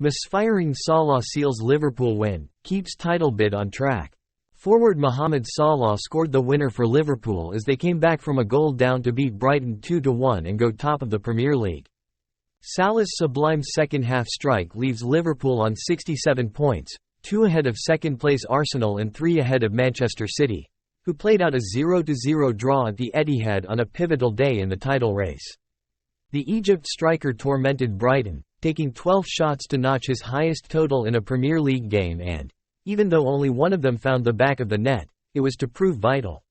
Misfiring Salah seals Liverpool win, keeps title bid on track. Forward Mohamed Salah scored the winner for Liverpool as they came back from a goal down to beat Brighton 2-1 and go top of the Premier League. Salah's sublime second-half strike leaves Liverpool on 67 points, 2 ahead of second-place Arsenal and 3 ahead of Manchester City, who played out a 0-0 draw at the Etihad on a pivotal day in the title race. The Egypt striker tormented Brighton, taking 12 shots to notch his highest total in a Premier League game and, even though only one of them found the back of the net, it was to prove vital.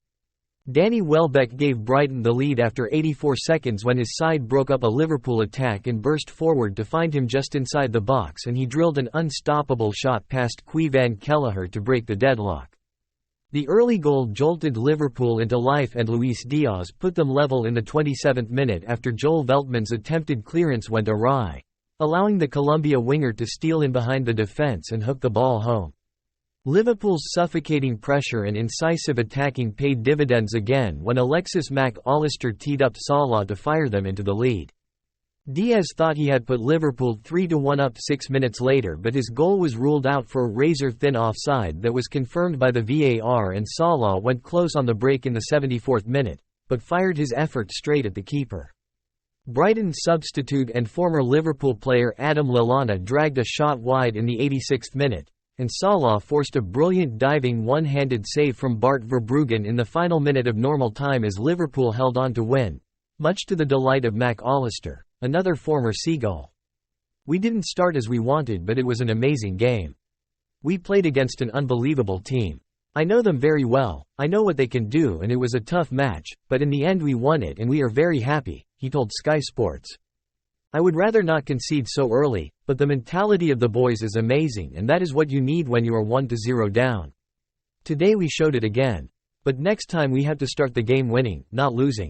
Danny Welbeck gave Brighton the lead after 84 seconds when his side broke up a Liverpool attack and burst forward to find him just inside the box, and he drilled an unstoppable shot past Van Kelleher to break the deadlock. The early goal jolted Liverpool into life and Luis Diaz put them level in the 27th minute after Joel Veltman's attempted clearance went awry, allowing the Colombia winger to steal in behind the defence and hook the ball home. Liverpool's suffocating pressure and incisive attacking paid dividends again when Alexis Mac Allister teed up Salah to fire them into the lead. Diaz thought he had put Liverpool 3-1 up 6 minutes later, but his goal was ruled out for a razor-thin offside that was confirmed by the VAR, and Salah went close on the break in the 74th minute, but fired his effort straight at the keeper. Brighton substitute and former Liverpool player Adam Lallana dragged a shot wide in the 86th minute, and Salah forced a brilliant diving one-handed save from Bart Verbruggen in the final minute of normal time as Liverpool held on to win, much to the delight of Mac Allister, another former Seagull. "We didn't start as we wanted, but it was an amazing game. We played against an unbelievable team. I know them very well, I know what they can do, and it was a tough match, but in the end we won it and we are very happy," he told Sky Sports. "I would rather not concede so early, but the mentality of the boys is amazing, and that is what you need when you are 1-0 down. Today we showed it again. But next time we have to start the game winning, not losing."